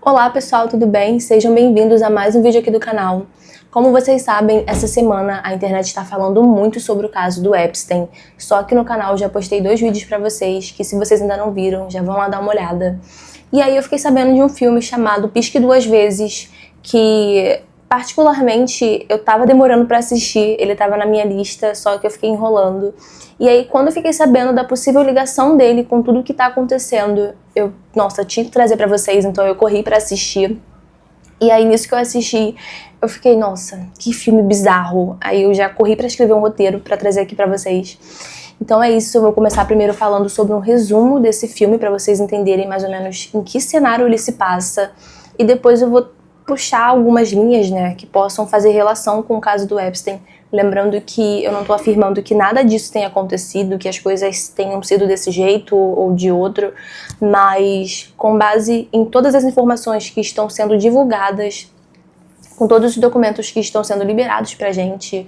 Olá pessoal, tudo bem? Sejam bem-vindos a mais um vídeo aqui do canal. Como vocês sabem, essa semana a internet está falando muito sobre o caso do Epstein, só que no canal já postei 2 vídeos pra vocês, que se vocês ainda não viram, já vão lá dar uma olhada. E aí eu fiquei sabendo de um filme chamado Pisque Duas Vezes, que particularmente eu tava demorando pra assistir, ele tava na minha lista, só que eu fiquei enrolando. E aí quando eu fiquei sabendo da possível ligação dele com tudo que tá acontecendo, eu tinha que trazer pra vocês, então eu corri pra assistir. E aí nisso que eu assisti, eu fiquei, nossa, que filme bizarro. Aí eu já corri pra escrever um roteiro pra trazer aqui pra vocês. Então é isso, eu vou começar primeiro falando sobre um resumo desse filme pra vocês entenderem mais ou menos em que cenário ele se passa. E depois eu vou puxar algumas linhas, né, que possam fazer relação com o caso do Epstein. Lembrando que eu não tô afirmando que nada disso tenha acontecido, que as coisas tenham sido desse jeito ou de outro, mas com base em todas as informações que estão sendo divulgadas, com todos os documentos que estão sendo liberados pra gente,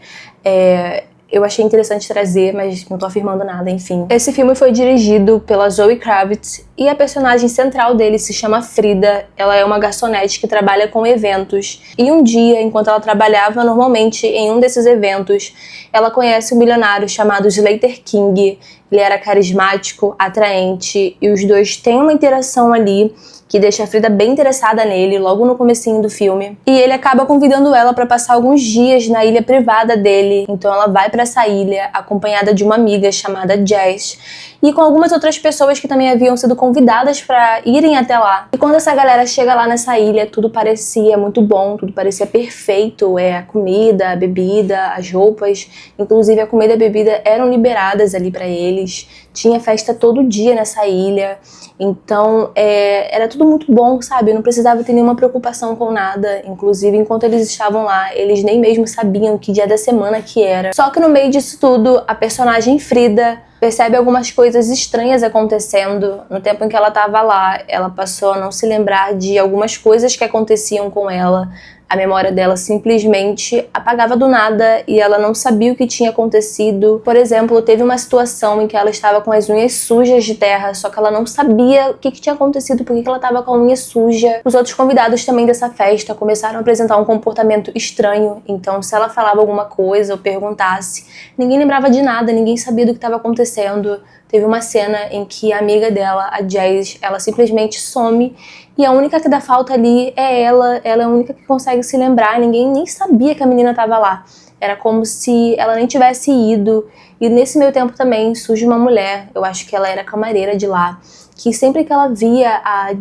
eu achei interessante trazer, mas não tô afirmando nada, enfim. Esse filme foi dirigido pela Zoe Kravitz e a personagem central dele se chama Frida. Ela é uma garçonete que trabalha com eventos. E um dia, enquanto ela trabalhava normalmente em um desses eventos, ela conhece um milionário chamado Slater King. Ele era carismático, atraente, e os dois têm uma interação ali que deixa a Frida bem interessada nele logo no comecinho do filme. E ele acaba convidando ela para passar alguns dias na ilha privada dele. Então ela vai para essa ilha acompanhada de uma amiga chamada Jazz e com algumas outras pessoas que também haviam sido convidadas para irem até lá. E quando essa galera chega lá nessa ilha, tudo parecia muito bom, tudo parecia perfeito. A comida, a bebida, as roupas, inclusive a comida e a bebida eram liberadas ali para eles. Tinha festa todo dia nessa ilha. Então, era tudo muito bom, sabe? Eu não precisava ter nenhuma preocupação com nada. Inclusive, enquanto eles estavam lá, eles nem mesmo sabiam que dia da semana que era. Só que no meio disso tudo, a personagem Frida percebe algumas coisas estranhas acontecendo. No tempo em que ela estava lá, ela passou a não se lembrar de algumas coisas que aconteciam com ela. A memória dela simplesmente apagava do nada e ela não sabia o que tinha acontecido. Por exemplo, teve uma situação em que ela estava com as unhas sujas de terra, só que ela não sabia o que tinha acontecido, por que ela estava com a unha suja. Os outros convidados também dessa festa começaram a apresentar um comportamento estranho, então se ela falava alguma coisa ou perguntasse, ninguém lembrava de nada, ninguém sabia do que estava acontecendo. Teve uma cena em que a amiga dela, a Jazz, ela simplesmente some e a única que dá falta ali é ela é a única que consegue se lembrar, ninguém nem sabia que a menina estava lá. Era como se ela nem tivesse ido. E nesse meio tempo também surge uma mulher, eu acho que ela era camareira de lá, que sempre que ela via a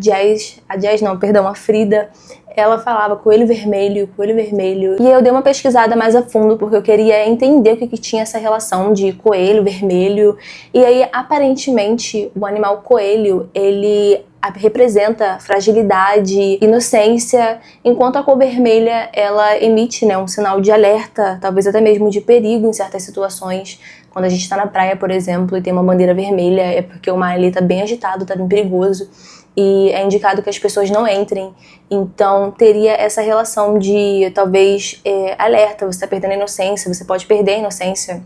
Frida, ela falava coelho vermelho, coelho vermelho. E eu dei uma pesquisada mais a fundo porque eu queria entender o que tinha essa relação de coelho vermelho. E aí, aparentemente, o animal coelho, ele representa fragilidade, inocência, enquanto a cor vermelha, ela emite, né, um sinal de alerta, talvez até mesmo de perigo em certas situações. Quando a gente tá na praia, por exemplo, e tem uma bandeira vermelha, é porque o mar ali tá bem agitado, tá bem perigoso. E é indicado que as pessoas não entrem. Então teria essa relação de talvez alerta, você está perdendo a inocência, você pode perder a inocência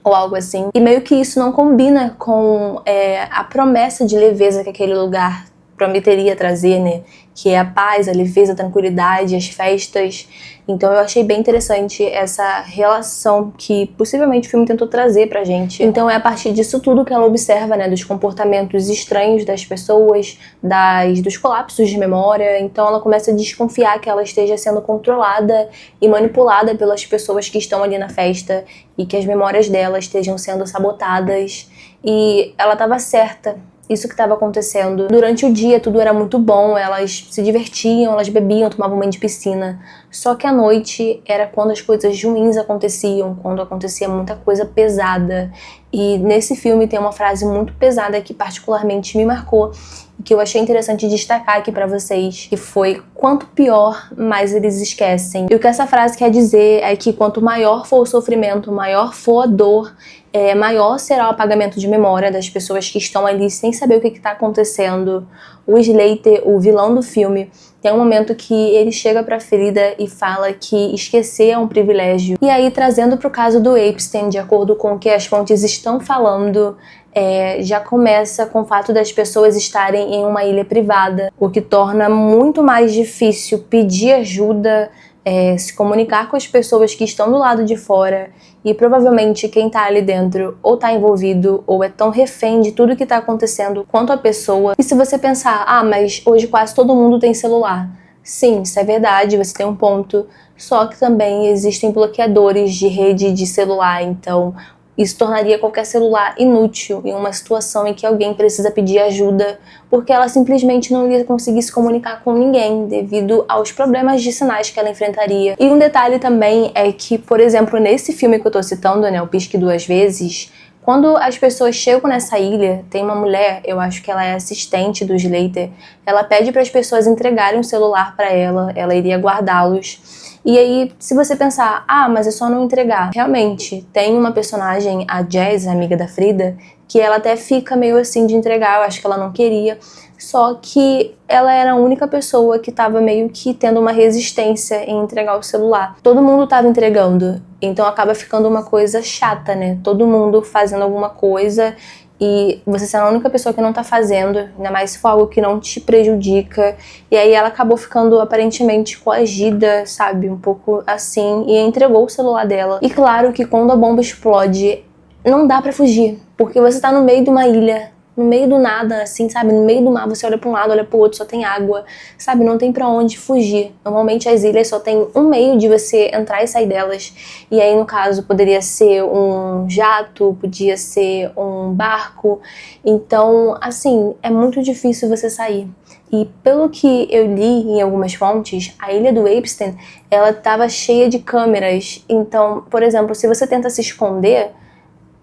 ou algo assim. E meio que isso não combina com a promessa de leveza que aquele lugar prometeria trazer, né? Que é a paz, a leveza, a tranquilidade, as festas. Então eu achei bem interessante essa relação que possivelmente o filme tentou trazer pra gente. Então é a partir disso tudo que ela observa, né, dos comportamentos estranhos das pessoas, dos colapsos de memória. Então ela começa a desconfiar que ela esteja sendo controlada e manipulada pelas pessoas que estão ali na festa e que as memórias dela estejam sendo sabotadas. E ela estava certa. Isso que estava acontecendo. Durante o dia tudo era muito bom, elas se divertiam, elas bebiam, tomavam banho de piscina. Só que à noite era quando as coisas ruins aconteciam, quando acontecia muita coisa pesada. E nesse filme tem uma frase muito pesada que particularmente me marcou e que eu achei interessante destacar aqui pra vocês, que foi: quanto pior, mais eles esquecem. E o que essa frase quer dizer é que quanto maior for o sofrimento, maior for a dor, maior será o apagamento de memória das pessoas que estão ali sem saber o que está acontecendo. O Slater, o vilão do filme, tem um momento que ele chega pra Frida e fala que esquecer é um privilégio. E aí, trazendo pro caso do Epstein, de acordo com o que as fontes estão falando, já começa com o fato das pessoas estarem em uma ilha privada, o que torna muito mais difícil pedir ajuda, se comunicar com as pessoas que estão do lado de fora, e provavelmente quem tá ali dentro ou tá envolvido ou é tão refém de tudo que tá acontecendo quanto a pessoa. E se você pensar, mas hoje quase todo mundo tem celular. Sim, isso é verdade, você tem um ponto, só que também existem bloqueadores de rede de celular, então isso tornaria qualquer celular inútil em uma situação em que alguém precisa pedir ajuda, porque ela simplesmente não ia conseguir se comunicar com ninguém devido aos problemas de sinais que ela enfrentaria. E um detalhe também é que, por exemplo, nesse filme que eu tô citando, né, o Pisque Duas Vezes, quando as pessoas chegam nessa ilha, tem uma mulher, eu acho que ela é assistente do Slater, ela pede para as pessoas entregarem o celular para ela iria guardá-los. E aí, se você pensar, mas é só não entregar. Realmente, tem uma personagem, a Jazz, amiga da Frida, que ela até fica meio assim de entregar, eu acho que ela não queria. Só que ela era a única pessoa que estava meio que tendo uma resistência em entregar o celular. Todo mundo estava entregando, então acaba ficando uma coisa chata, né? Todo mundo fazendo alguma coisa e você sendo a única pessoa que não tá fazendo, ainda mais se for algo que não te prejudica. E aí ela acabou ficando aparentemente coagida, sabe? Um pouco assim, e entregou o celular dela. E claro que quando a bomba explode, não dá pra fugir, porque você tá no meio de uma ilha, no meio do nada, assim, sabe? No meio do mar, você olha pra um lado, olha pro outro, só tem água, sabe? Não tem pra onde fugir. Normalmente as ilhas só tem um meio de você entrar e sair delas. E aí, no caso, poderia ser um jato, podia ser um barco. Então, assim, é muito difícil você sair. E pelo que eu li em algumas fontes, a ilha do Epstein, ela estava cheia de câmeras. Então, por exemplo, se você tenta se esconder,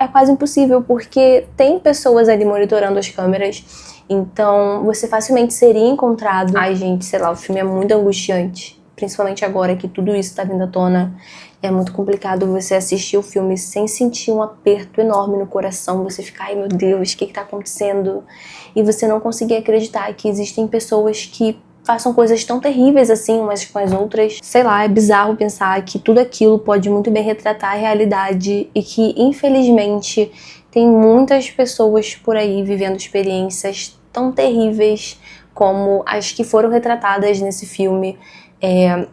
é quase impossível, porque tem pessoas ali monitorando as câmeras, então você facilmente seria encontrado. Ai, gente, sei lá, o filme é muito angustiante, principalmente agora que tudo isso tá vindo à tona. É muito complicado você assistir o filme sem sentir um aperto enorme no coração, você ficar, ai meu Deus, o que tá acontecendo? E você não conseguir acreditar que existem pessoas que façam coisas tão terríveis assim umas com as outras. Sei lá, é bizarro pensar que tudo aquilo pode muito bem retratar a realidade e que, infelizmente, tem muitas pessoas por aí vivendo experiências tão terríveis como as que foram retratadas nesse filme. É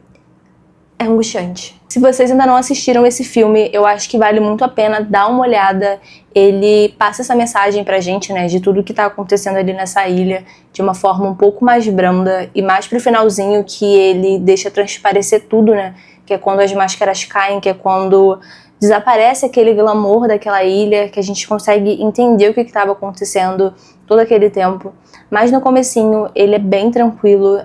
angustiante. Se vocês ainda não assistiram esse filme, eu acho que vale muito a pena dar uma olhada. Ele passa essa mensagem pra gente, né, de tudo que tá acontecendo ali nessa ilha, de uma forma um pouco mais branda, e mais pro finalzinho que ele deixa transparecer tudo, né, que é quando as máscaras caem, que é quando desaparece aquele glamour daquela ilha, que a gente consegue entender o que estava acontecendo todo aquele tempo. Mas no comecinho ele é bem tranquilo.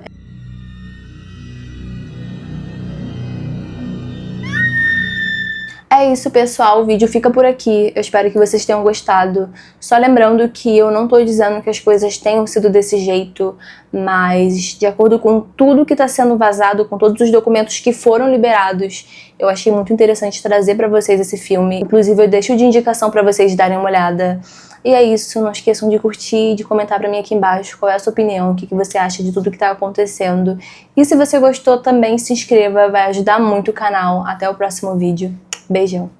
É isso, pessoal, o vídeo fica por aqui, eu espero que vocês tenham gostado. Só lembrando que eu não tô dizendo que as coisas tenham sido desse jeito, mas de acordo com tudo que tá sendo vazado, com todos os documentos que foram liberados, eu achei muito interessante trazer pra vocês esse filme. Inclusive eu deixo de indicação pra vocês darem uma olhada. E é isso, não esqueçam de curtir e de comentar pra mim aqui embaixo qual é a sua opinião, o que você acha de tudo que tá acontecendo. E se você gostou também, se inscreva, vai ajudar muito o canal. Até o próximo vídeo. Beijão!